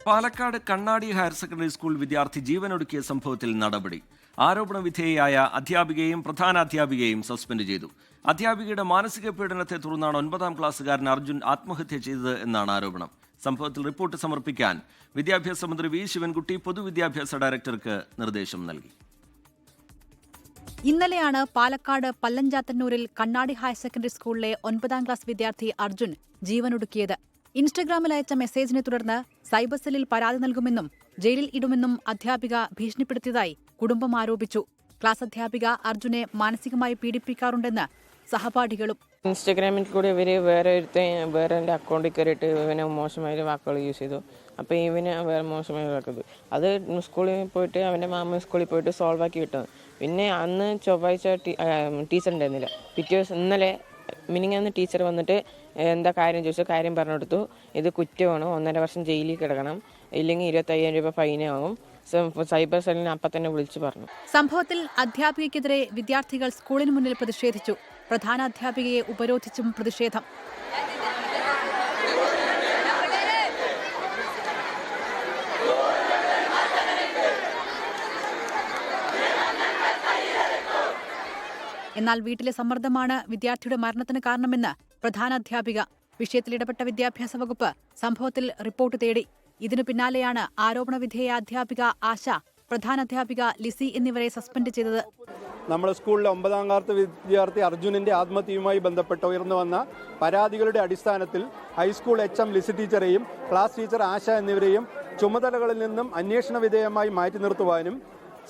പാലക്കാട് കണ്ണാടി higher secondary school വിദ്യാർത്ഥി ജീവനൊടുക്കിയ സംഭവത്തിൽ നടപടി. ആരോപണ വിധേയയായ അധ്യാപികയെയും പ്രധാനാധ്യാപികയെയും സസ്പെൻഡ് ചെയ്തു. അധ്യാപികയുടെ മാനസിക പീഡനത്തെ തുടർന്നാണ് 9ാം ക്ലാസ്സുകാരൻ അർജുൻ ആത്മഹത്യ ചെയ്തത് എന്നാണ് ആരോപണം. സംഭവത്തിൽ റിപ്പോർട്ട് സമർപ്പിക്കാൻ വിദ്യാഭ്യാസ മന്ത്രി വി ശിവൻകുട്ടി പൊതുവിദ്യാഭ്യാസ ഡയറക്ടർക്ക് നിർദ്ദേശം നൽകി. ഇന്നലെയാണ് പാലക്കാട് പല്ലഞ്ചാത്തന്നൂരിൽ കണ്ണാടി ഹയർ സെക്കൻഡറി സ്കൂളിലെ 9ാം ക്ലാസ് വിദ്യാർത്ഥി അർജുൻ ജീവനൊടുക്കിയത്. ഇൻസ്റ്റഗ്രാമിൽ അയച്ച മെസ്സേജിനെ തുടർന്ന് സൈബർ സെല്ലിൽ പരാതി നൽകുമെന്നും ജയിലിൽ ഇടുമെന്നും അധ്യാപിക ഭീഷണിപ്പെടുത്തിയതായി കുടുംബം ആരോപിച്ചു. ക്ലാസ് അധ്യാപിക അർജുനെ മാനസികമായി പീഡിപ്പിക്കാറുണ്ടെന്ന് സഹപാഠികളും. ഇൻസ്റ്റഗ്രാമിൽ കൂടി ഇവർ വേറെ എൻ്റെ അക്കൗണ്ടിൽ കയറിയിട്ട് ഇവനെ മോശമായ വാക്കുകൾ യൂസ് ചെയ്തു. അപ്പോൾ ഇവന് വേറെ മോശമായ വാക്കത് അത് സ്കൂളിൽ പോയിട്ട് അവൻ്റെ മാമ സ്കൂളിൽ പോയിട്ട് സോൾവ് ആക്കി വിട്ടത്. പിന്നെ അന്ന് ചൊവ്വാഴ്ച ടീച്ചർ ഉണ്ടായിരുന്നില്ല. പിറ്റേ ദിവസം ഇന്നലെ മിനിങ്ങാന്ന് ടീച്ചർ വന്നിട്ട് എന്താ കാര്യം ചോദിച്ചാൽ കാര്യം പറഞ്ഞു കൊടുത്തു. ഇത് കുറ്റമാണ്, 1.5 വർഷം ജയിലിൽ കിടക്കണം, ഇല്ലെങ്കിൽ 25,000 രൂപ ഫൈനാകും. സൈബർ സെല്ലിനെ അപ്പം തന്നെ വിളിച്ചു പറഞ്ഞു. സംഭവത്തിൽ അധ്യാപികയ്ക്കെതിരെ വിദ്യാർത്ഥികൾ സ്കൂളിന് മുന്നിൽ പ്രതിഷേധിച്ചു. പ്രധാനാധ്യാപികയെ ഉപരോധിച്ചും പ്രതിഷേധം. എന്നാൽ വീട്ടിലെ സമ്മർദ്ദമാണ് വിദ്യാർത്ഥിയുടെ മരണത്തിന് കാരണമെന്ന് പ്രധാനാധ്യാപിക. വിഷയത്തിൽ ഇടപെട്ട വിദ്യാഭ്യാസ വകുപ്പ് സംഭവത്തിൽ റിപ്പോർട്ട് തേടി. ഇതിനു പിന്നാലെയാണ് ആരോപണ വിധേയ അധ്യാപിക ആശ, പ്രധാനാധ്യാപിക ലിസി എന്നിവരെ സസ്പെൻഡ് ചെയ്തത്. നമ്മുടെ സ്കൂളിലെ 9ാം ക്ലാസ് വിദ്യാർത്ഥി അർജുനന്റെ ആത്മഹത്യയുമായി ബന്ധപ്പെട്ട് ഉയർന്നു വന്ന പരാതികളുടെ അടിസ്ഥാനത്തിൽ ഹൈസ്കൂൾ HM ലിസി ടീച്ചറെയും ക്ലാസ് ടീച്ചർ ആശ എന്നിവരെയും ചുമതലകളിൽ നിന്നും അന്വേഷണ വിധേയമായി മാറ്റി നിർത്തുവാനും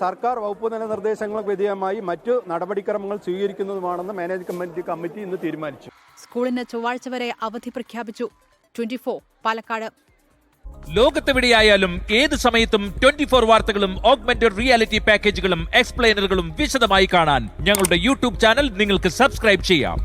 സർക്കാർ വകുപ്പ് തല നിർദ്ദേശങ്ങൾക്ക് വിധേയമായി മറ്റു നടപടിക്രമങ്ങൾ സ്വീകരിക്കുന്നതുമാണെന്ന് മാനേജ്മെന്റ് കമ്മിറ്റി ഇന്ന് തീരുമാനിച്ചു. സ്കൂളിന് ചൊവ്വാഴ്ച വരെ അവധി പ്രഖ്യാപിച്ചു. 24 പാലക്കാട്. ലോകത്തെവിടെയായാലും ഏത് സമയത്തും 24 വാർത്തകളും ഓഗ്മെന്റഡ് റിയാലിറ്റി പാക്കേജുകളും എക്സ്പ്ലെയിനറുകളും വിശദമായി കാണാൻ ഞങ്ങളുടെ യൂട്യൂബ് ചാനൽ നിങ്ങൾക്ക് സബ്സ്ക്രൈബ് ചെയ്യാം.